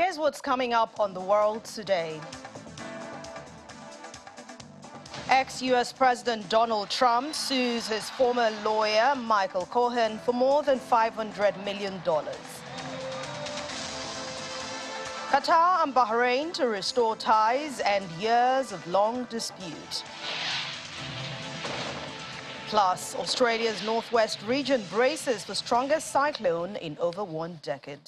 Here's what's coming up on the world today. Ex-U.S. President Donald Trump sues his former lawyer, Michael Cohen, for more than $500 million. Qatar and Bahrain to restore ties and years of long dispute. Plus, Australia's northwest region braces for strongest cyclone in over 1 decade.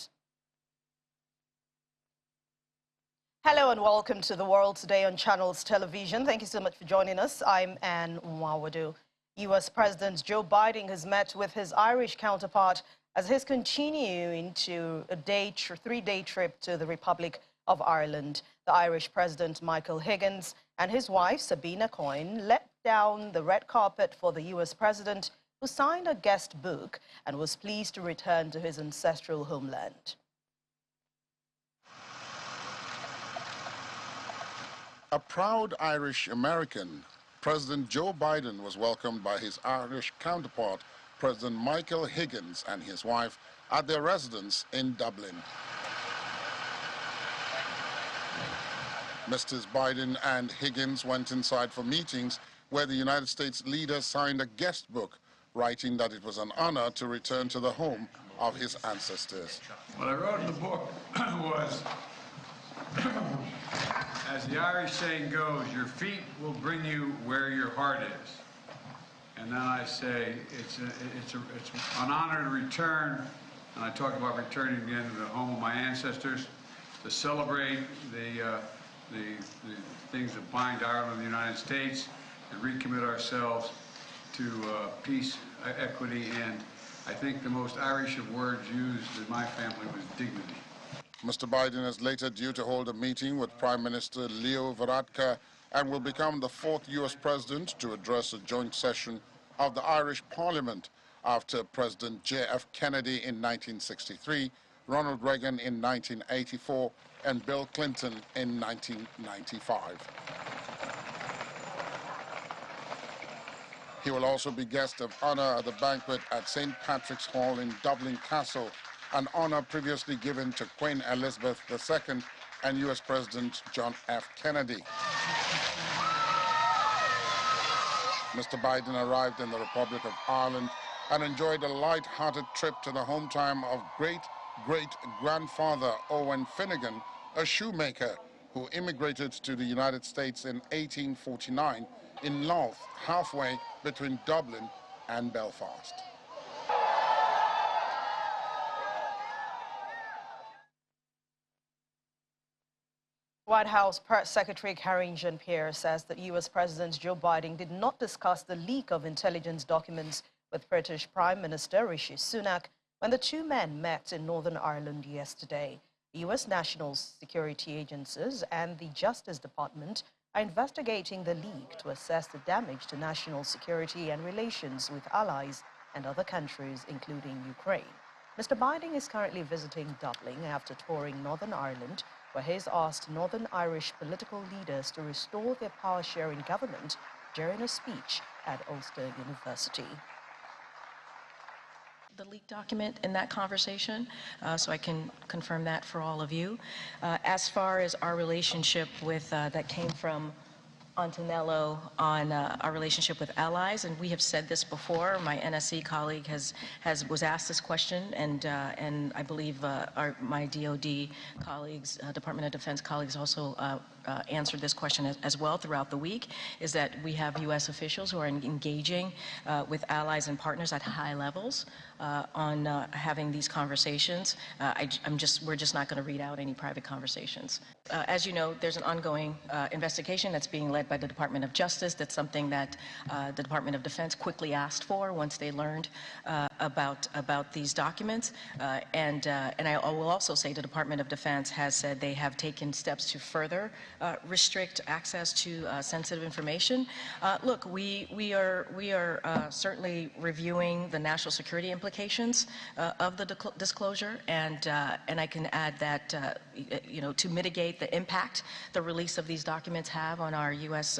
Hello and welcome to The World Today on Channels Television. Thank you so much for joining us. I'm Anne Nwawadu. U.S. President Joe Biden has met with his Irish counterpart as he's continuing to a three-day trip to the Republic of Ireland. The Irish President Michael Higgins and his wife Sabina Coyne let down the red carpet for the U.S. President, who signed a guest book and was pleased to return to his ancestral homeland. A proud Irish American, President Joe Biden was welcomed by his Irish counterpart, President Michael Higgins, and his wife at their residence in Dublin. Mrs. Biden and Higgins went inside for meetings where the United States leader signed a guest book, writing that it was an honor to return to the home of his ancestors. What I wrote in the book was, as the Irish saying goes, your feet will bring you where your heart is. And then I say it's an honor to return, and I talk about returning again to the home of my ancestors, to celebrate the things that bind Ireland and the United States, and recommit ourselves to peace, equity, and I think the most Irish of words used in my family was dignity. Mr. Biden is later due to hold a meeting with Prime Minister Leo Varadkar and will become the 4th U.S. president to address a joint session of the Irish Parliament after President J.F. Kennedy in 1963, Ronald Reagan in 1984, and Bill Clinton in 1995. He will also be guest of honor at the banquet at St. Patrick's Hall in Dublin Castle, an honor previously given to Queen Elizabeth II and U.S. President John F. Kennedy. Mr. Biden arrived in the Republic of Ireland and enjoyed a light-hearted trip to the hometown of great-great-grandfather Owen Finnegan, a shoemaker who immigrated to the United States in 1849 in Louth, halfway between Dublin and Belfast. White House Press Secretary Karine Jean-Pierre says that U.S. President Joe Biden did not discuss the leak of intelligence documents with British Prime Minister Rishi Sunak when the two men met in Northern Ireland yesterday. The U.S. national security agencies and the Justice Department are investigating the leak to assess the damage to national security and relations with allies and other countries, including Ukraine. Mr. Biden is currently visiting Dublin after touring Northern Ireland, where he has asked Northern Irish political leaders to restore their power-sharing government during a speech at Ulster University. The leaked document in that conversation, so I can confirm that for all of you. As far as our relationship with, that came from Antonello on our relationship with allies, and we have said this before. My NSC colleague was asked this question, and I believe my DoD colleagues, Department of Defense colleagues, also answered this question as well throughout the week. Is that we have U.S. officials who are engaging with allies and partners at high levels on having these conversations. We're just not going to read out any private conversations. As you know, there's an ongoing investigation that's being led by the Department of Justice. That's something that the Department of Defense quickly asked for once they learned about these documents. And I will also say the Department of Defense has said they have taken steps to further restrict access to sensitive information. Look, we are certainly reviewing the national security implications of the disclosure, and I can add that to mitigate the impact the release of these documents have on our U.S.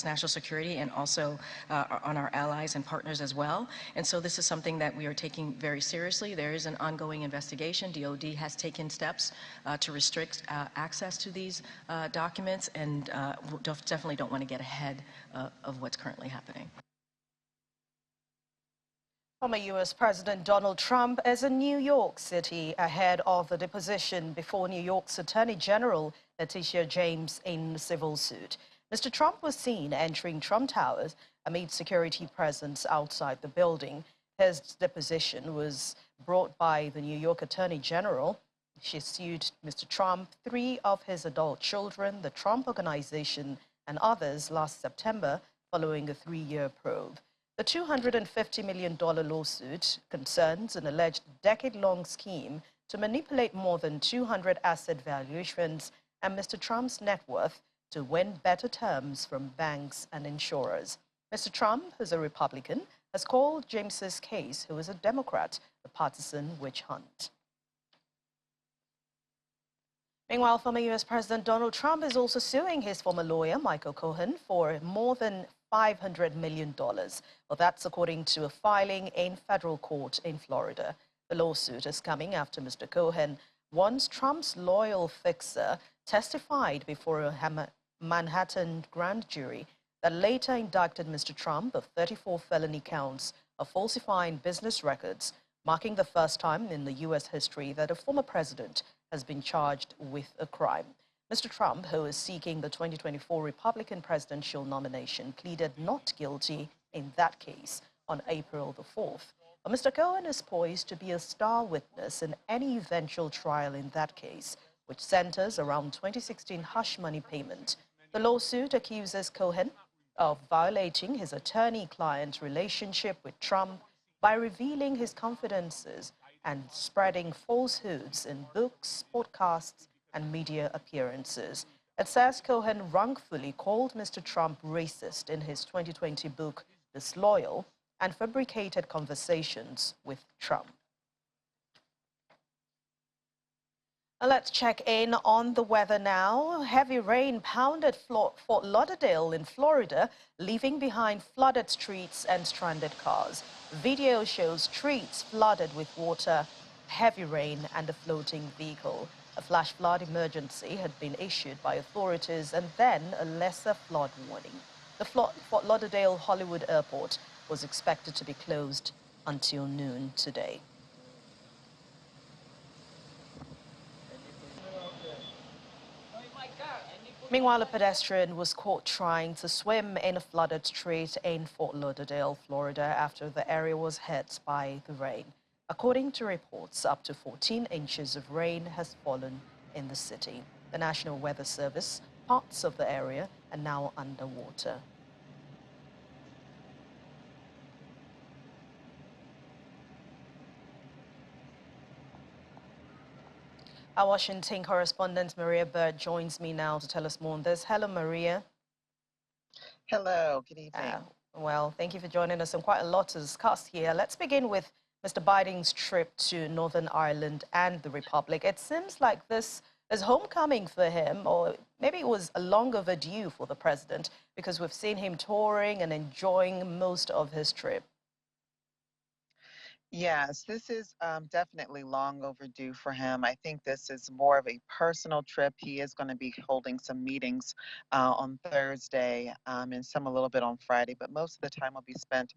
national security and also on our allies and partners as well. And so this is something that we are taking very seriously. There is an ongoing investigation. DOD has taken steps to restrict access to these documents, and we definitely don't want to get ahead of what's currently happening. Former U.S. President Donald Trump is in New York City ahead of the deposition before New York's Attorney General Letitia James in a civil suit. Mr. Trump was seen entering Trump Towers amid security presence outside the building. His deposition was brought by the New York Attorney General. She sued Mr. Trump, 3 of his adult children, the Trump Organization, and others last September following a 3-year probe. The $250 million lawsuit concerns an alleged decade-long scheme to manipulate more than 200 asset valuations and Mr. Trump's net worth to win better terms from banks and insurers. Mr. Trump, who's a Republican, has called James's case, who is a Democrat, a partisan witch hunt. Meanwhile, former U.S. President Donald Trump is also suing his former lawyer, Michael Cohen, for more than $500 million. Well, that's according to a filing in federal court in Florida. The lawsuit is coming after Mr. Cohen, once Trump's loyal fixer, testified before a Manhattan grand jury that later indicted Mr. Trump of 34 felony counts of falsifying business records, marking the first time in the U.S. history that a former president has been charged with a crime. Mr. Trump, who is seeking the 2024 Republican presidential nomination, pleaded not guilty in that case on April the 4th. But Mr. Cohen is poised to be a star witness in any eventual trial in that case, which centers around 2016 hush money payment. The lawsuit accuses Cohen of violating his attorney-client relationship with Trump by revealing his confidences and spreading falsehoods in books, podcasts, and media appearances. It says Cohen wrongfully called Mr. Trump racist in his 2020 book, Disloyal, and fabricated conversations with Trump. Let's check in on the weather now. Heavy rain pounded Fort Lauderdale in Florida, leaving behind flooded streets and stranded cars. Video shows streets flooded with water, heavy rain, and a floating vehicle. A flash flood emergency had been issued by authorities and then a lesser flood warning. The Fort Lauderdale Hollywood Airport was expected to be closed until noon today. Meanwhile, a pedestrian was caught trying to swim in a flooded street in Fort Lauderdale, Florida, after the area was hit by the rain. According to reports, up to 14 inches of rain has fallen in the city. The National Weather Service, parts of the area are now underwater. Our Washington correspondent Maria Bird joins me now to tell us more on this. Hello, Maria. Hello, good evening. Well, thank you for joining us, and quite a lot to discuss here. Let's begin with Mr. Biden's trip to Northern Ireland and the Republic. It seems like this is homecoming for him, or maybe it was a long overdue for the president, because we've seen him touring and enjoying most of his trip. Yes, this is definitely long overdue for him. I think this is more of a personal trip. He is going to be holding some meetings on Thursday and some a little bit on Friday, but most of the time will be spent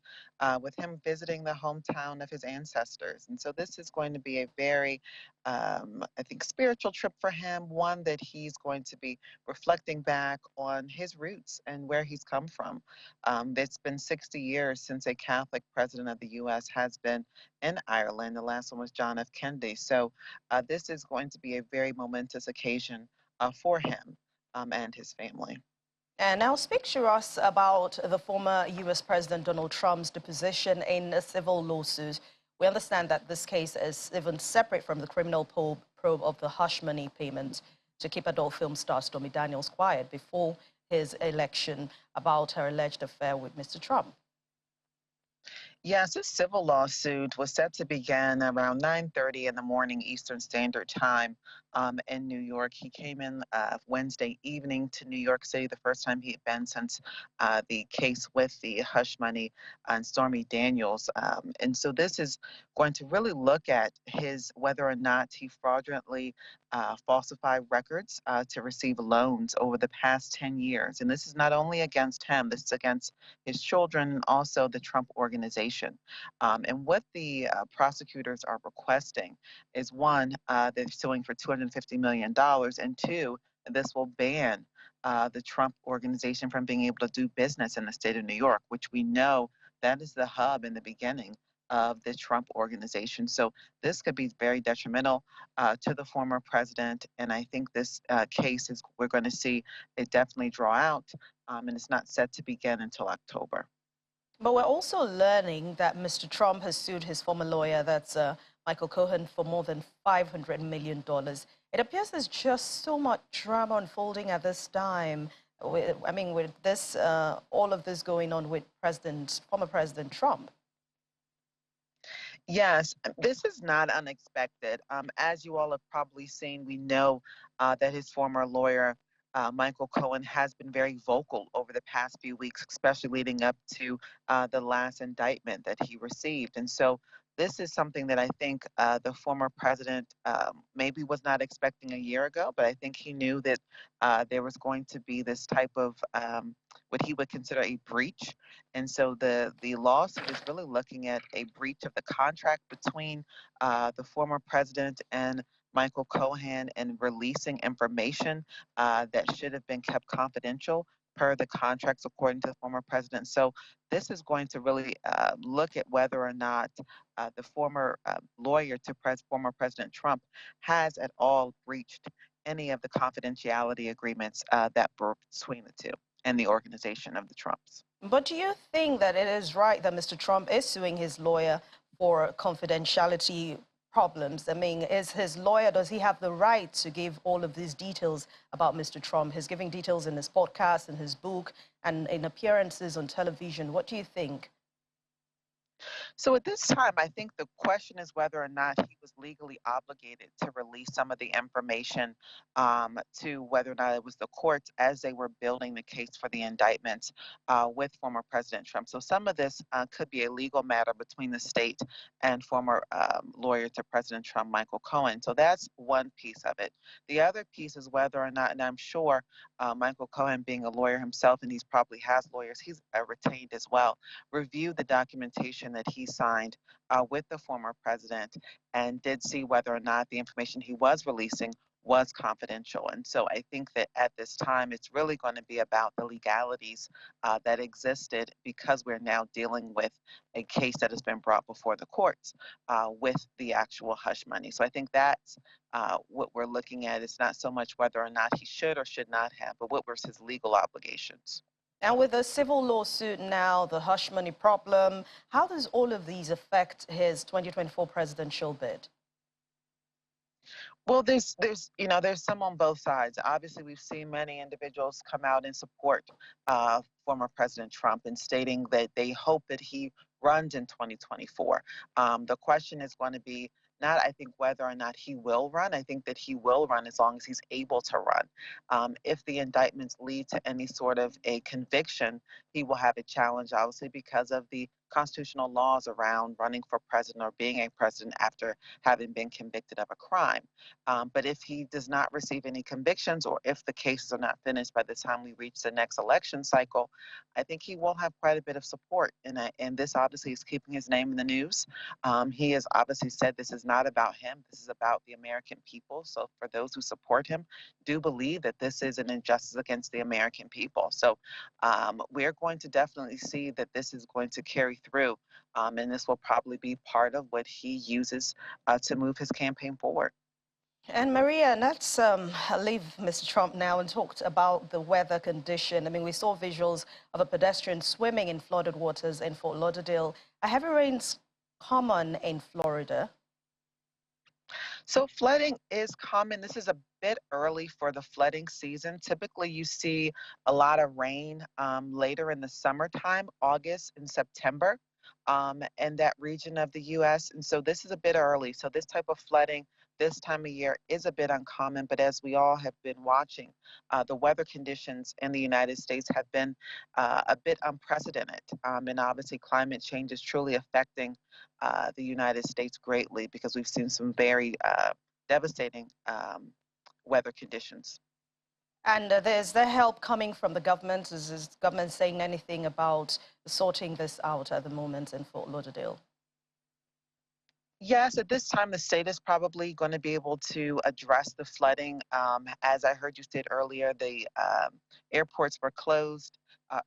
with him visiting the hometown of his ancestors. And so this is going to be a very, I think, spiritual trip for him, one that he's going to be reflecting back on his roots and where he's come from. It's been 60 years since a Catholic president of the U.S. has been in Ireland. The last one was John F. Kennedy. So this is going to be a very momentous occasion for him and his family. And now speak to us about the former U.S. President Donald Trump's deposition in a civil lawsuit. We understand that this case is even separate from the criminal probe of the hush money payment to keep adult film star Stormy Daniels quiet before his election about her alleged affair with Mr. Trump. Yes, this civil lawsuit was set to begin around 9:30 in the morning Eastern Standard Time in New York. He came in Wednesday evening to New York City, the first time he had been since the case with the hush money on Stormy Daniels. And so this is going to really look at whether or not he fraudulently falsified records to receive loans over the past 10 years. And this is not only against him, this is against his children and also the Trump organization. And what the prosecutors are requesting is one, they're suing for $250 million, and two, this will ban the Trump organization from being able to do business in the state of New York, which we know that is the hub in the beginning of the Trump organization. So this could be very detrimental to the former president. And I think this case is, we're going to see it definitely draw out, and it's not set to begin until October. But we're also learning that Mr. Trump has sued his former lawyer, that's Michael Cohen, for more than $500 million. It appears there's just so much drama unfolding at this time. I mean, with this, all of this going on with former President Trump. Yes, this is not unexpected. As you all have probably seen, we know that his former lawyer, Michael Cohen, has been very vocal over the past few weeks, especially leading up to the last indictment that he received. And so this is something that I think the former president maybe was not expecting a year ago, but I think he knew that there was going to be this type of what he would consider a breach. And so the lawsuit is really looking at a breach of the contract between the former president and Michael Cohen and releasing information that should have been kept confidential per the contracts according to the former president. So this is going to really look at whether or not the former lawyer to former President Trump has at all breached any of the confidentiality agreements that were between the two and the organization of the Trumps. But do you think that it is right that Mr. Trump is suing his lawyer for confidentiality problems? I mean, is his lawyer, does he have the right to give all of these details about Mr. Trump? He's giving details in his podcast, in his book, and in appearances on television. What do you think? So at this time, I think the question is whether or not he was legally obligated to release some of the information to whether or not it was the courts as they were building the case for the indictments with former President Trump. So some of this could be a legal matter between the state and former lawyer to President Trump, Michael Cohen. So that's one piece of it. The other piece is whether or not, and I'm sure Michael Cohen, being a lawyer himself, and he's probably has lawyers he's retained as well, reviewed the documentation that he signed with the former president and did see whether or not the information he was releasing was confidential. And so I think that at this time, it's really going to be about the legalities that existed because we're now dealing with a case that has been brought before the courts with the actual hush money. So I think that's what we're looking at. It's not so much whether or not he should or should not have, but what were his legal obligations. And with the civil lawsuit now, the hush money problem, how does all of these affect his 2024 presidential bid? Well, there's some on both sides. Obviously, we've seen many individuals come out and support former President Trump and stating that they hope that he runs in 2024. The question is going to be not, I think, whether or not he will run. I think that he will run as long as he's able to run. If the indictments lead to any sort of a conviction, he will have a challenge, obviously, because of the constitutional laws around running for president or being a president after having been convicted of a crime. But if he does not receive any convictions, or if the cases are not finished by the time we reach the next election cycle, I think he will have quite a bit of support. And this obviously is keeping his name in the news. He has obviously said this is not about him. This is about the American people. So for those who support him, do believe that this is an injustice against the American people. So we're going to definitely see that this is going to carry through. And this will probably be part of what he uses to move his campaign forward. And Maria, let's leave Mr. Trump now and talk about the weather condition. I mean, we saw visuals of a pedestrian swimming in flooded waters in Fort Lauderdale. Are heavy rains common in Florida? So flooding is common. This is a bit early for the flooding season. Typically, you see a lot of rain later in the summertime, August and September, in that region of the U.S. And so this is a bit early. So this type of flooding this time of year is a bit uncommon, but as we all have been watching, the weather conditions in the United States have been a bit unprecedented. And obviously, climate change is truly affecting the United States greatly because we've seen some very devastating weather conditions. And there's the help coming from the government. Is the government saying anything about sorting this out at the moment in Fort Lauderdale? Yes, at this time, the state is probably going to be able to address the flooding. As I heard you said earlier, the airports were closed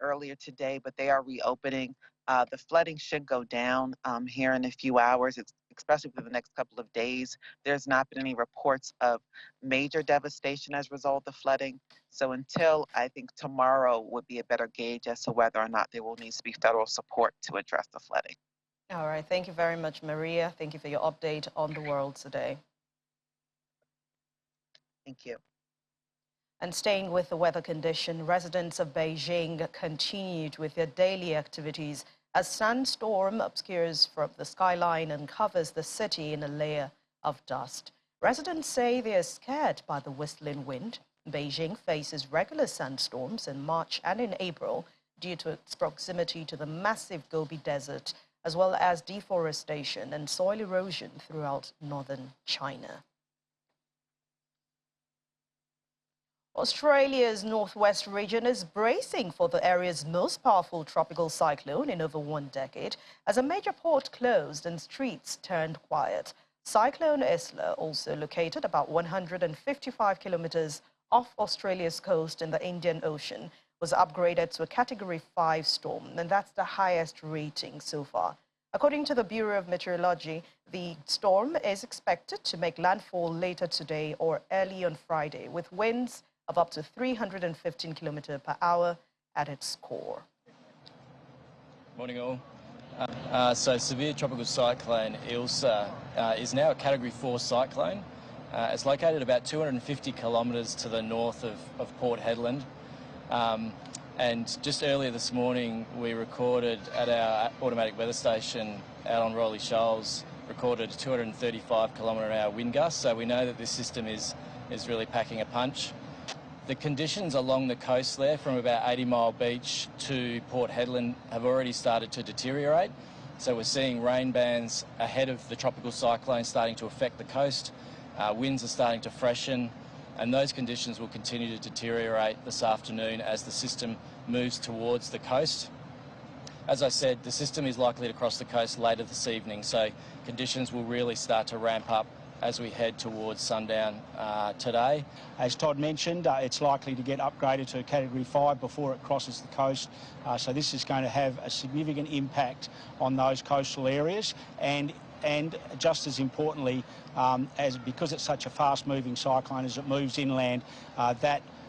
earlier today, but they are reopening. The flooding should go down here in a few hours, especially for the next couple of days. There's not been any reports of major devastation as a result of the flooding. So until I think tomorrow would be a better gauge as to whether or not there will need to be federal support to address the flooding. All right. Thank you very much, Maria. Thank you for your update on the world today. Thank you. And staying with the weather condition, residents of Beijing continued with their daily activities as sandstorm obscures from the skyline and covers the city in a layer of dust. Residents say they are scared by the whistling wind. Beijing faces regular sandstorms in March and in April due to its proximity to the massive Gobi Desert, as well as deforestation and soil erosion throughout northern China. Australia's northwest region is bracing for the area's most powerful tropical cyclone in over 1 decade as a major port closed and streets turned quiet. Cyclone Isla, also located about 155 kilometers off Australia's coast in the Indian Ocean, was upgraded to a Category 5 storm, and that's the highest rating so far. According to the Bureau of Meteorology, the storm is expected to make landfall later today or early on Friday, with winds of up to 315 kilometers per hour at its core. Morning all. So severe tropical cyclone Ilsa is now a Category 4 cyclone. It's located about 250 kilometres to the north of Port Hedland. And just earlier this morning, we recorded at our automatic weather station out on Rolly Shoals, recorded 235 km/h wind gusts. So we know that this system is really packing a punch. The conditions along the coast there from about 80 Mile Beach to Port Hedland have already started to deteriorate. So we're seeing rain bands ahead of the tropical cyclone starting to affect the coast. Winds are starting to freshen, and those conditions will continue to deteriorate this afternoon as the system moves towards the coast. As I said, the system is likely to cross the coast later this evening, so conditions will really start to ramp up as we head towards sundown today. As Todd mentioned, it's likely to get upgraded to a Category 5 before it crosses the coast. So this is going to have a significant impact on those coastal areas, and just as importantly, because it's such a fast-moving cyclone, as it moves inland,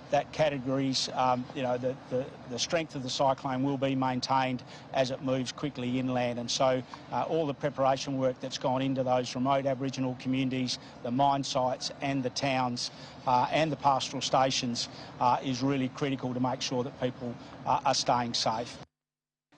that category's, the strength of the cyclone will be maintained as it moves quickly inland. And so all the preparation work that's gone into those remote Aboriginal communities, the mine sites and the towns and the pastoral stations is really critical to make sure that people are staying safe.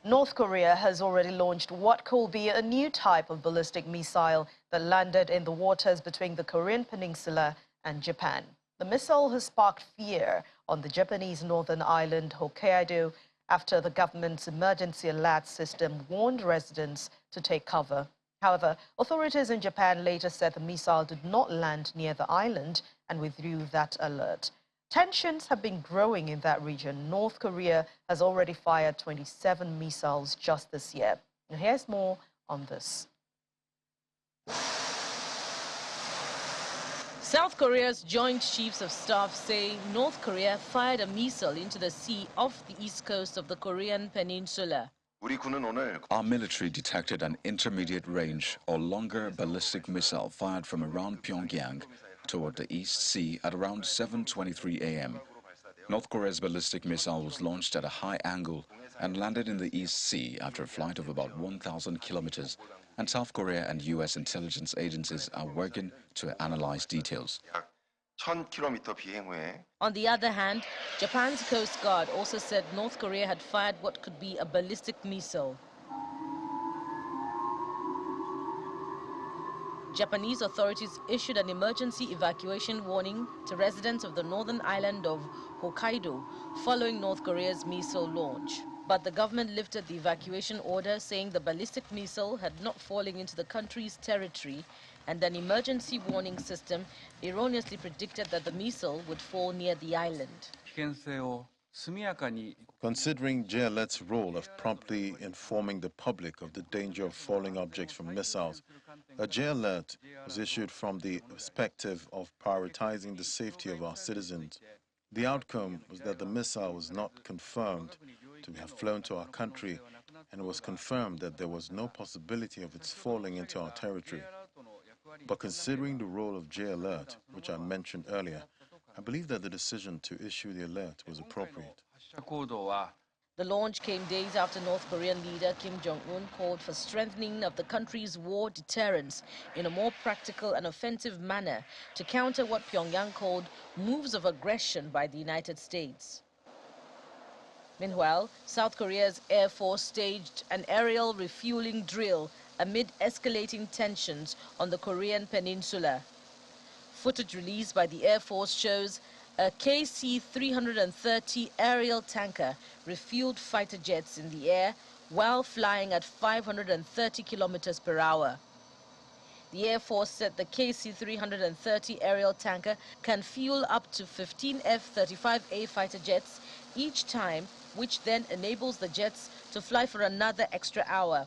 North Korea has already launched what could be a new type of ballistic missile that landed in the waters between the Korean peninsula and Japan. The missile has sparked fear on the Japanese northern island Hokkaido after the government's emergency alert system warned residents to take cover. However, authorities in Japan later said the missile did not land near the island and withdrew that alert. Tensions have been growing in that region. North Korea has already fired 27 missiles just this year. And here's more on this. South Korea's Joint Chiefs of Staff say North Korea fired a missile into the sea off the east coast of the Korean peninsula. Our military detected an intermediate range or longer ballistic missile fired from around Pyongyang toward the East Sea at around 7:23 a.m. North Korea's ballistic missile was launched at a high angle and landed in the East Sea after a flight of about 1,000 kilometers, and South Korea and U.S. intelligence agencies are working to analyze details. On the other hand, Japan's Coast Guard also said North Korea had fired what could be a ballistic missile. Japanese authorities issued an emergency evacuation warning to residents of the northern island of Hokkaido following North Korea's missile launch. But the government lifted the evacuation order, saying the ballistic missile had not fallen into the country's territory, and an emergency warning system erroneously predicted that the missile would fall near the island. Considering JLET's role of promptly informing the public of the danger of falling objects from missiles, a JLET was issued from the perspective of prioritizing the safety of our citizens. The outcome was that the missile was not confirmed to have flown to our country, and it was confirmed that there was no possibility of its falling into our territory. But considering the role of JAlert, which I mentioned earlier, I believe that the decision to issue the alert was appropriate. The launch came days after North Korean leader Kim Jong-un called for strengthening of the country's war deterrence in a more practical and offensive manner to counter what Pyongyang called moves of aggression by the United States. Meanwhile, South Korea's Air Force staged an aerial refueling drill amid escalating tensions on the Korean peninsula. Footage released by the Air Force shows a KC-330 aerial tanker refueled fighter jets in the air while flying at 530 kilometers per hour. The Air Force said the KC-330 aerial tanker can fuel up to 15 F-35A fighter jets each time, which then enables the jets to fly for another extra hour.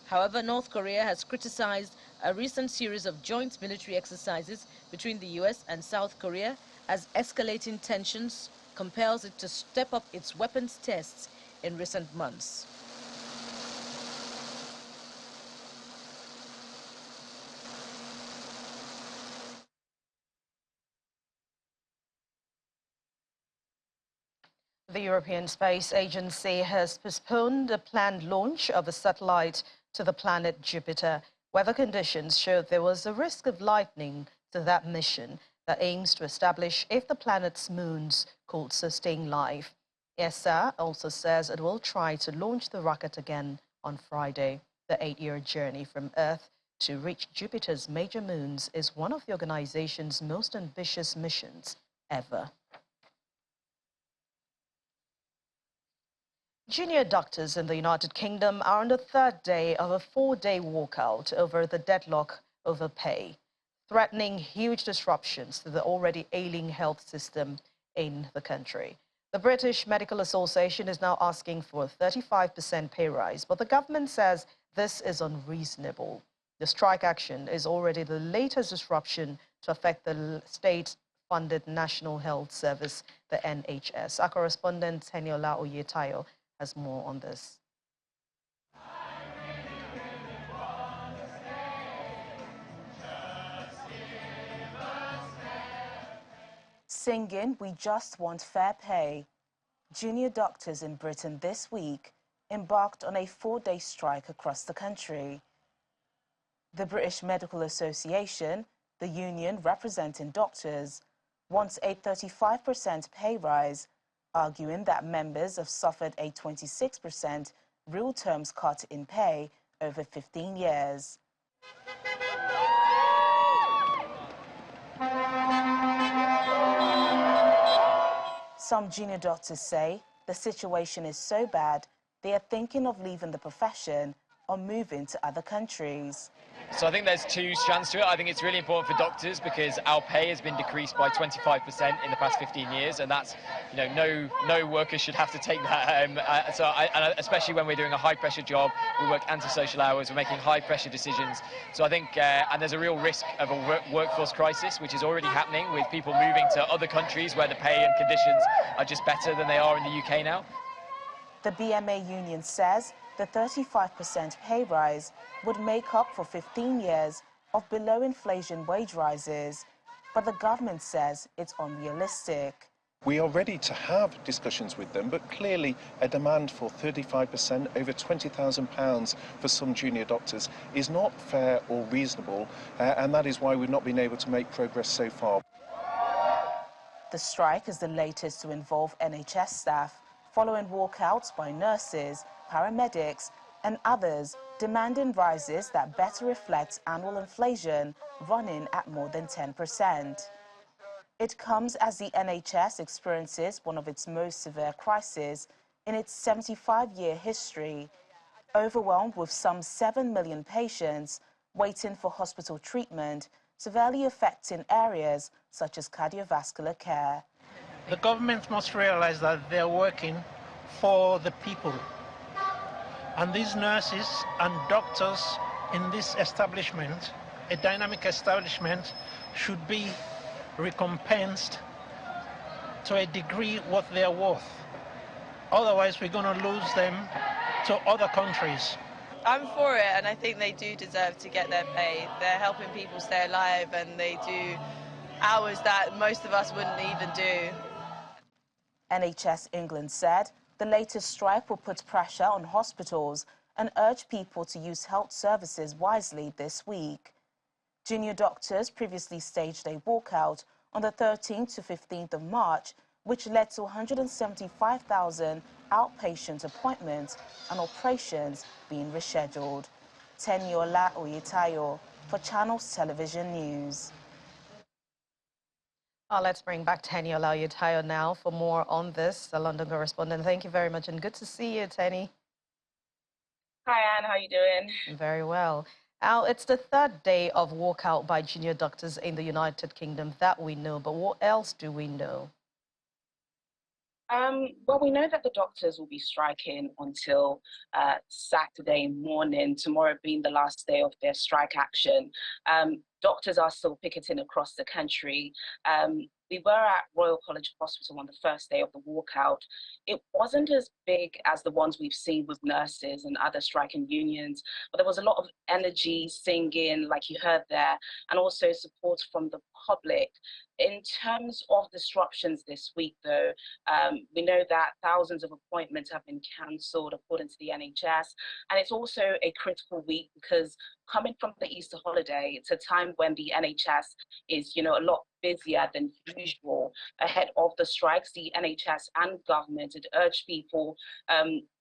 However, North Korea has criticized a recent series of joint military exercises between the US and South Korea as escalating tensions compels it to step up its weapons tests in recent months. The European Space Agency has postponed the planned launch of a satellite to the planet Jupiter. Weather conditions showed there was a risk of lightning to that mission that aims to establish if the planet's moons could sustain life. ESA also says it will try to launch the rocket again on Friday. The 8-year journey from Earth to reach Jupiter's major moons is one of the organization's most ambitious missions ever. Junior doctors in the United Kingdom are on the third day of a 4-day walkout over the deadlock over pay, threatening huge disruptions to the already ailing health system in the country. The British Medical Association is now asking for a 35% pay rise, but the government says this is unreasonable. The strike action is already the latest disruption to affect the state-funded National Health Service, the NHS. Our correspondent, Heniola Oyetayo, has more on this. Singing "We Just Want Fair Pay." Junior doctors in Britain this week embarked on a 4-day strike across the country. The British Medical Association, the union representing doctors, wants a 35% pay rise, arguing that members have suffered a 26% real terms cut in pay over 15 years. Some junior doctors say the situation is so bad they are thinking of leaving the profession or moving to other countries. So I think there's two strands to it. I think it's really important for doctors because our pay has been decreased by 25% in the past 15 years, and that's, no worker should have to take that home. And especially when we're doing a high-pressure job, we work antisocial hours, we're making high-pressure decisions. So I think, and there's a real risk of a workforce crisis, which is already happening with people moving to other countries where the pay and conditions are just better than they are in the UK now. The BMA union says the 35% pay rise would make up for 15 years of below-inflation wage rises, but the government says it's unrealistic. We are ready to have discussions with them, but clearly a demand for 35%, over £20,000 for some junior doctors, is not fair or reasonable, and that is why we've not been able to make progress so far. The strike is the latest to involve NHS staff, following walkouts by nurses, paramedics and others demanding rises that better reflect annual inflation running at more than 10%. It comes as the NHS experiences one of its most severe crises in its 75-year history, overwhelmed with some 7 million patients waiting for hospital treatment, severely affecting areas such as cardiovascular care. The government must realize that they're working for the people. And these nurses and doctors in this establishment, a dynamic establishment, should be recompensed to a degree what they're worth. Otherwise, we're going to lose them to other countries. I'm for it, and I think they do deserve to get their pay. They're helping people stay alive, and they do hours that most of us wouldn't even do. NHS England said the latest strike will put pressure on hospitals and urge people to use health services wisely this week. Junior doctors previously staged a walkout on the 13th to 15th of March, which led to 175,000 outpatient appointments and operations being rescheduled. Teniola Oyetayo for Channels Television News. Let's bring back Teniola Oyetayo now for more on this, the London correspondent. Thank you very much, and good to see you, Tenny. Hi, Anne. How are you doing? Very well. Al, it's the third day of walkout by junior doctors in the United Kingdom that we know, but what else do we know? Well, we know that the doctors will be striking until Saturday morning, tomorrow being the last day of their strike action. Doctors are still picketing across the country. We were at Royal College Hospital on the first day of the walkout. It wasn't as big as the ones we've seen with nurses and other striking unions, but there was a lot of energy, singing, like you heard there, and also support from the public. In terms of disruptions this week, though, we know that thousands of appointments have been cancelled according to the NHS, and it's also a critical week because coming from the Easter holiday, it's a time when the NHS is, a lot busier than usual. Ahead of the strikes, the NHS and government had urged people,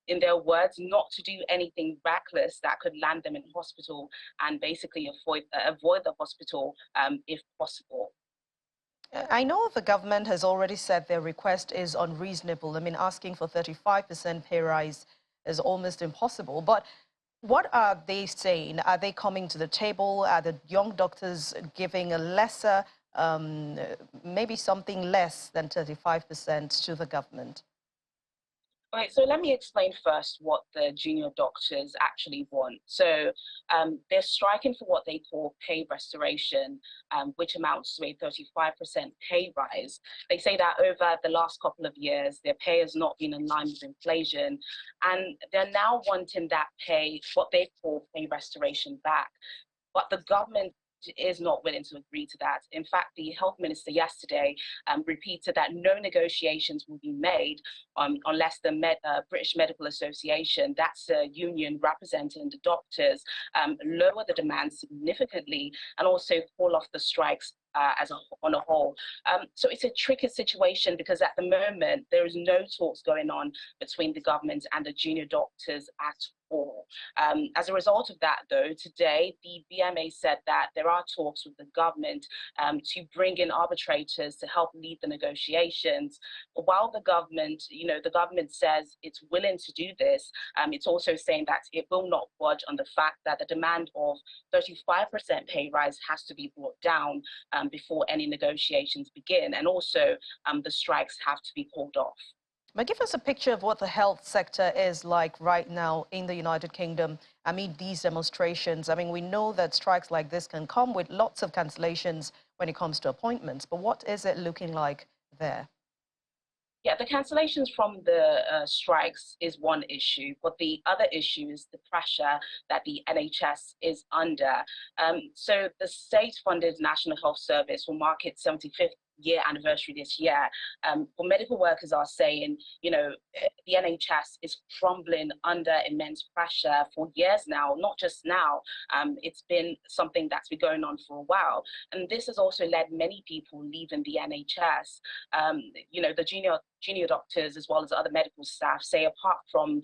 in their words, not to do anything reckless that could land them in hospital and basically avoid the hospital if possible. I know the government has already said their request is unreasonable. I mean, asking for 35% pay rise is almost impossible. But what are they saying? Are they coming to the table? Are the young doctors giving a lesser, maybe something less than 35% to the government? All right, so let me explain first what the junior doctors actually want. So they're striking for what they call pay restoration, which amounts to a 35% pay rise. They say that over the last couple of years, their pay has not been in line with inflation, and they're now wanting that pay, what they call pay restoration, back. But the government is not willing to agree to that. In fact, the health minister yesterday repeated that no negotiations will be made unless the British Medical Association, that's a union representing the doctors, lower the demand significantly and also call off the strikes on a whole. So it's a tricky situation because at the moment there is no talks going on between the government and the junior doctors at all. As a result of that, though, today the BMA said that there are talks with the government to bring in arbitrators to help lead the negotiations. But while the government, the government says it's willing to do this, it's also saying that it will not budge on the fact that the demand of 35% pay rise has to be brought down before any negotiations begin, and also the strikes have to be called off. But give us a picture of what the health sector is like right now in the United Kingdom amid these demonstrations. I mean, we know that strikes like this can come with lots of cancellations when it comes to appointments, but what is it looking like there? Yeah, the cancellations from the strikes is one issue, but the other issue is the pressure that the NHS is under. So the state-funded National Health Service will mark its 75th year anniversary this year. But medical workers are saying, the NHS is crumbling under immense pressure for years now, not just now. It's been something that's been going on for a while. And this has also led many people leaving the NHS. The junior junior doctors as well as other medical staff say apart from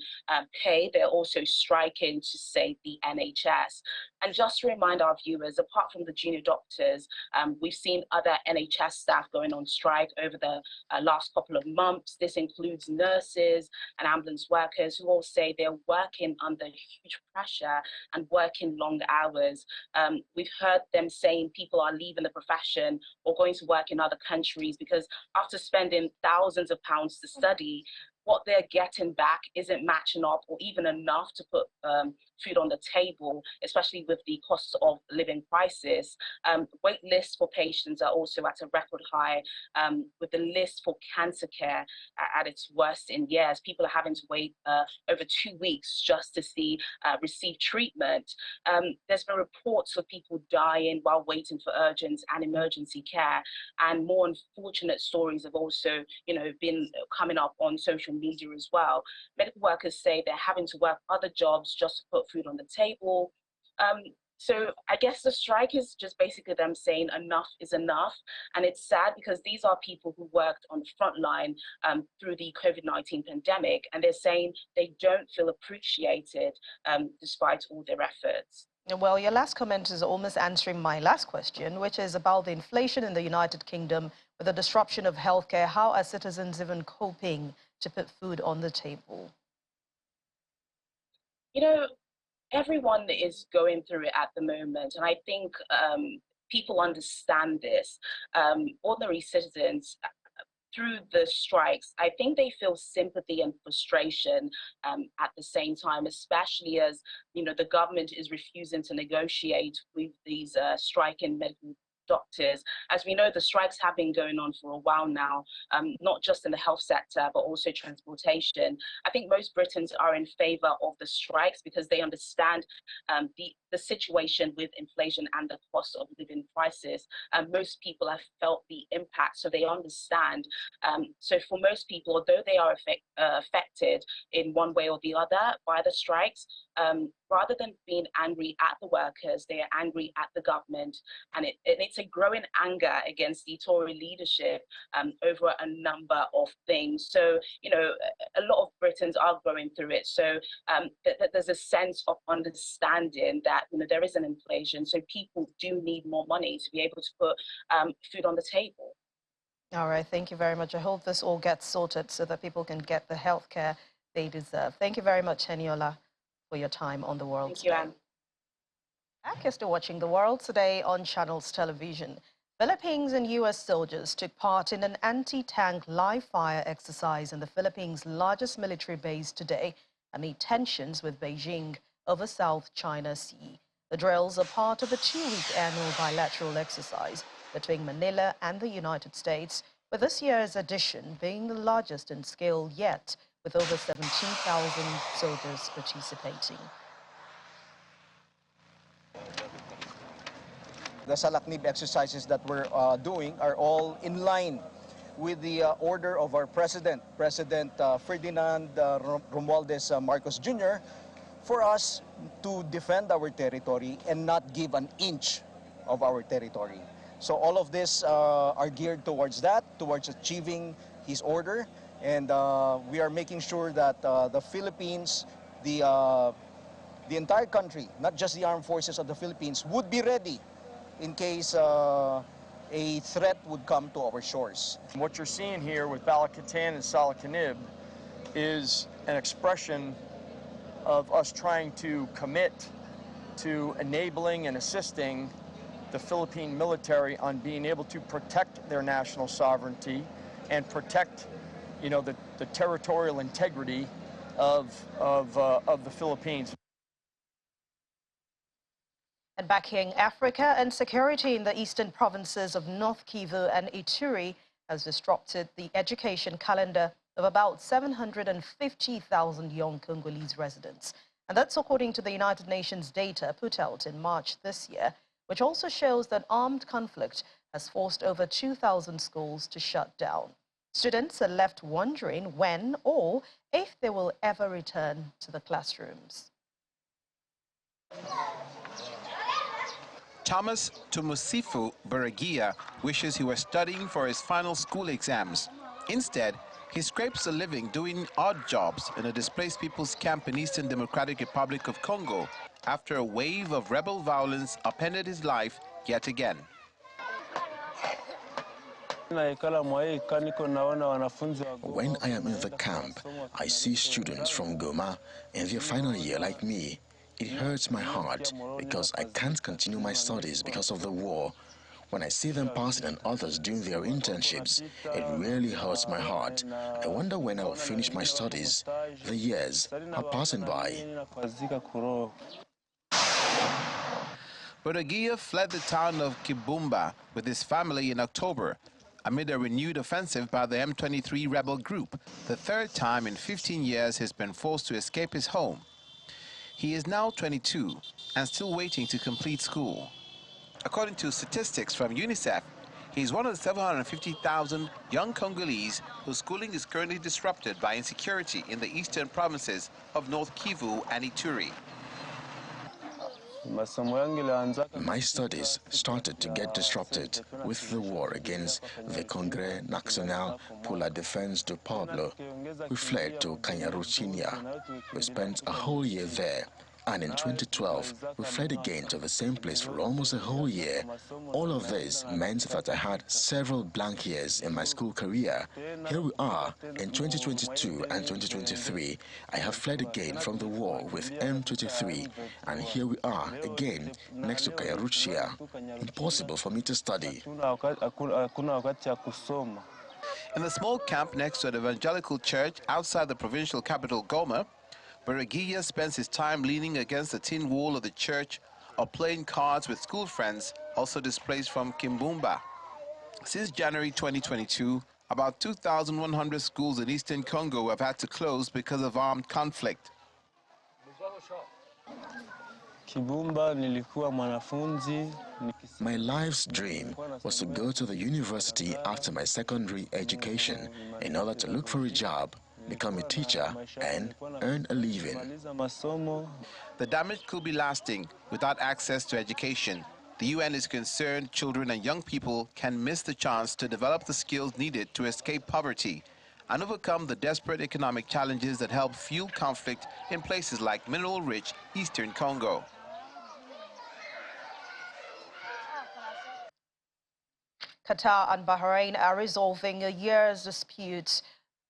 pay, they're also striking to save the NHS. And just to remind our viewers, apart from the junior doctors, we've seen other NHS staff going on strike over the last couple of months. This includes nurses and ambulance workers who all say they're working under huge pressure and working long hours. We've heard them saying people are leaving the profession or going to work in other countries because after spending thousands of pounds to study, what they're getting back isn't matching up or even enough to put food on the table, especially with the cost of living crisis. Wait lists for patients are also at a record high, with the list for cancer care at its worst in years. People are having to wait over 2 weeks just to receive treatment. There's been reports of people dying while waiting for urgent and emergency care, and more unfortunate stories have also, been coming up on social media as well. Medical workers say they're having to work other jobs just to put food on the table. So I guess the strike is just basically them saying enough is enough. And it's sad because these are people who worked on the front line through the COVID-19 pandemic, and they're saying they don't feel appreciated despite all their efforts. Well, your last comment is almost answering my last question, which is about the inflation in the United Kingdom with the disruption of healthcare. How are citizens even coping to put food on the table? Everyone is going through it at the moment, and I think people understand this. Ordinary citizens, through the strikes, I think they feel sympathy and frustration at the same time, especially as the government is refusing to negotiate with these striking medical doctors. As we know, the strikes have been going on for a while now, not just in the health sector, but also transportation. I think most Britons are in favor of the strikes because they understand the situation with inflation and the cost of living crisis. Most people have felt the impact, so they understand. So for most people, although they are affected in one way or the other by the strikes, rather than being angry at the workers, they are angry at the government. And it's a growing anger against the Tory leadership over a number of things. So, a lot of Britons are going through it. So there's a sense of understanding that, there is an inflation. So people do need more money to be able to put food on the table. All right, thank you very much. I hope this all gets sorted so that people can get the health care they deserve. Thank you very much, Eniola, for your time on The World Today. Thank you, Anne. Back, you're still watching The World Today on Channels Television. Philippines and U.S. soldiers took part in an anti-tank live-fire exercise in the Philippines' largest military base today amid tensions with Beijing over South China Sea. The drills are part of a 2-week annual bilateral exercise between Manila and the United States, with this year's edition being the largest in scale yet, with over 17,000 soldiers participating. The Salaknib exercises that we're doing are all in line with the order of our President Ferdinand Romualdez Marcos Jr., for us to defend our territory and not give an inch of our territory. So all of this are geared towards that, towards achieving his order, and we are making sure that the Philippines, the entire country, not just the armed forces of the Philippines, would be ready in case a threat would come to our shores. What you're seeing here with Balakatan and Salaknib is an expression of us trying to commit to enabling and assisting the Philippine military on being able to protect their national sovereignty and protect, the territorial integrity of the Philippines. And back here in Africa, and security in the eastern provinces of North Kivu and Ituri has disrupted the education calendar of about 750,000 young Congolese residents. And that's according to the United Nations data put out in March this year, which also shows that armed conflict has forced over 2,000 schools to shut down. Students are left wondering when or if they will ever return to the classrooms. Thomas Tumusifu Baragia wishes he was studying for his final school exams. Instead, He scrapes a living doing odd jobs in a displaced people's camp in Eastern Democratic Republic of Congo after a wave of rebel violence upended his life yet again. When I am in the camp, I see students from Goma in their final year like me. It hurts my heart because I can't continue my studies because of the war. When I see them passing and others doing their internships, it really hurts my heart. I wonder when I will finish my studies. The years are passing by. Bodagia fled the town of Kibumba with his family in October amid a renewed offensive by the M23 rebel group, the third time in 15 years he's been forced to escape his home. He is now 22 and still waiting to complete school. According to statistics from UNICEF, he is one of the 750,000 young Congolese whose schooling is currently disrupted by insecurity in the eastern provinces of North Kivu and Ituri. My studies started to get disrupted with the war against the Congrès National pour la Défense du Peuple. We fled to Kanyaruchinya. We spent a whole year there. And in 2012, we fled again to the same place for almost a whole year. All of this meant that I had several blank years in my school career. Here we are in 2022 and 2023. I have fled again from the war with M23, and here we are again next to Kayaruchia. Impossible for me to study. In the small camp next to an evangelical church outside the provincial capital Goma, Baragia spends his time leaning against the tin wall of the church or playing cards with school friends also displaced from Kimbumba. Since January 2022, about 2,100 schools in eastern Congo have had to close because of armed conflict. My life's dream was to go to the university after my secondary education in order to look for a job, become a teacher, and earn a living. The damage could be lasting without access to education. The UN is concerned children and young people can miss the chance to develop the skills needed to escape poverty and overcome the desperate economic challenges that help fuel conflict in places like mineral-rich eastern Congo. Qatar and Bahrain are resolving a year's dispute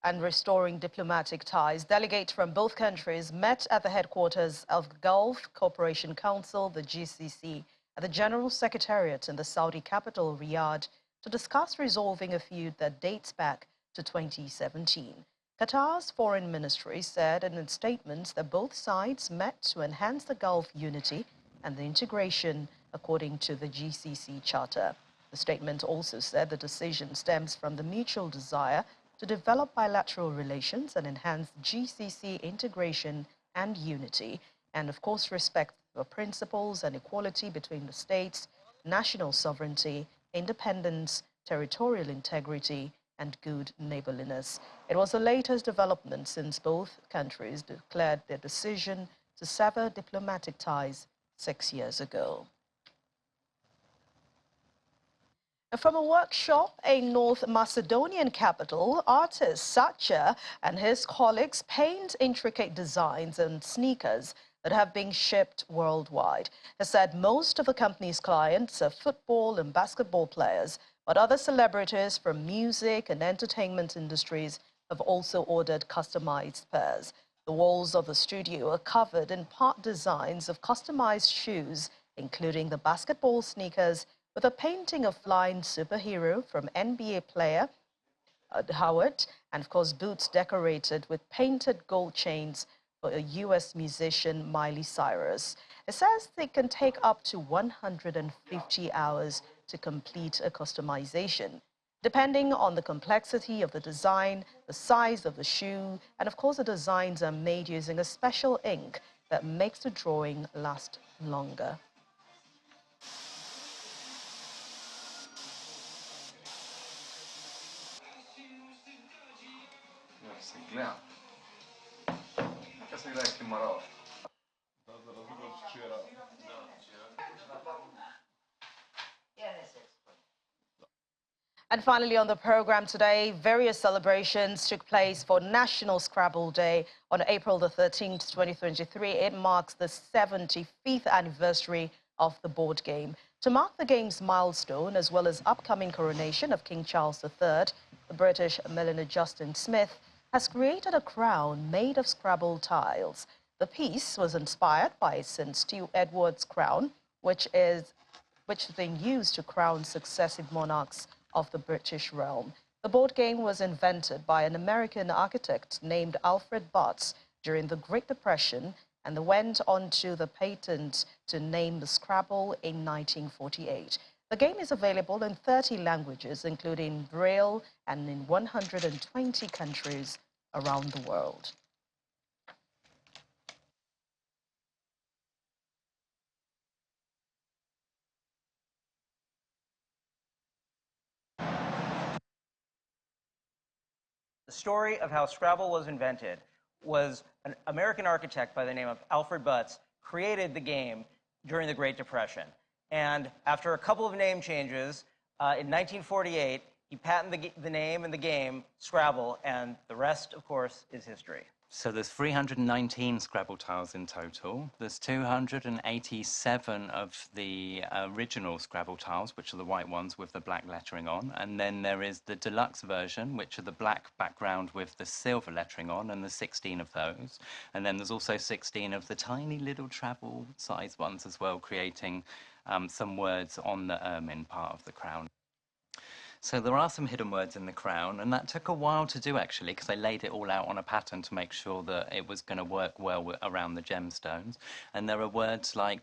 and restoring diplomatic ties. Delegates from both countries met at the headquarters of the Gulf Cooperation Council, the GCC, at the General Secretariat in the Saudi capital, Riyadh, to discuss resolving a feud that dates back to 2017. Qatar's foreign ministry said in its statements that both sides met to enhance the Gulf unity and the integration according to the GCC Charter. The statement also said the decision stems from the mutual desire to develop bilateral relations and enhance GCC integration and unity, and of course respect the principles and equality between the states, national sovereignty, independence, territorial integrity, and good neighborliness. It was the latest development since both countries declared their decision to sever diplomatic ties 6 years ago. From a workshop in North Macedonian capital, artist Sacha and his colleagues paint intricate designs on sneakers that have been shipped worldwide. He said most of the company's clients are football and basketball players, but other celebrities from music and entertainment industries have also ordered customized pairs. The walls of the studio are covered in part designs of customized shoes, including the basketball sneakers, with a painting of flying superhero from NBA player Howard, and of course boots decorated with painted gold chains for a U.S. musician Miley Cyrus. It says they can take up to 150 hours to complete a customization, depending on the complexity of the design, the size of the shoe, and of course the designs are made using a special ink that makes the drawing last longer. And finally on the program today, various celebrations took place for National Scrabble Day on April the 13th, 2023. It marks the 75th anniversary of the board game. To mark the game's milestone, as well as upcoming coronation of King Charles III, the British millionaire Justin Smith has created a crown made of Scrabble tiles. The piece was inspired by St. Stu Edward's crown, which has been used to crown successive monarchs of the British realm. The board game was invented by an American architect named Alfred Butts during the Great Depression and went on to the patent to name the Scrabble in 1948. The game is available in 30 languages, including Braille, and in 120 countries around the world. The story of how Scrabble was invented was an American architect by the name of Alfred Butts created the game during the Great Depression. And after a couple of name changes, in 1948, he patented the name and the game, Scrabble, and the rest, of course, is history. So there's 319 Scrabble tiles in total. There's 287 of the original Scrabble tiles, which are the white ones with the black lettering on. And then there is the deluxe version, which are the black background with the silver lettering on, and there's 16 of those. And then there's also 16 of the tiny little travel size ones as well, creating some words on the ermine part of the crown. So there are some hidden words in the crown, and that took a while to do actually, because I laid it all out on a pattern to make sure that it was going to work well around the gemstones. And there are words like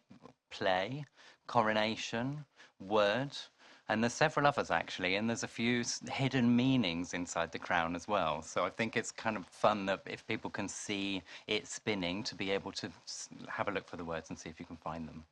play, coronation, word, and there's several others actually, and there's a few hidden meanings inside the crown as well. So I think it's kind of fun that if people can see it spinning, to be able to have a look for the words and see if you can find them.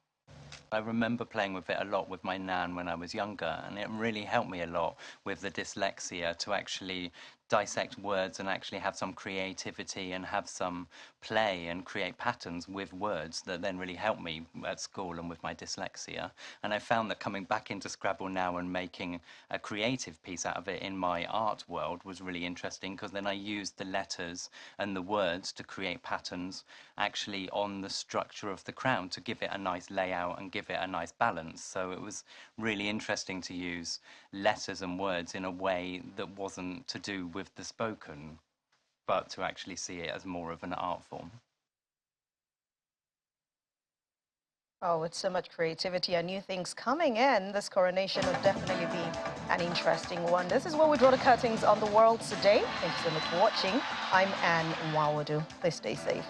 I remember playing with it a lot with my nan when I was younger, and it really helped me a lot with the dyslexia to actually dissect words and actually have some creativity and have some play and create patterns with words that then really helped me at school and with my dyslexia. And I found that coming back into Scrabble now and making a creative piece out of it in my art world was really interesting, because then I used the letters and the words to create patterns actually on the structure of the crown to give it a nice layout and give it a nice balance. So it was really interesting to use letters and words in a way that wasn't to do with the spoken, but to actually see it as more of an art form. Oh, with so much creativity and new things coming in, this coronation will definitely be an interesting one. This is where we draw the curtains on the world today. Thank you so much for watching. I'm Anne Nwawadu. Please stay safe.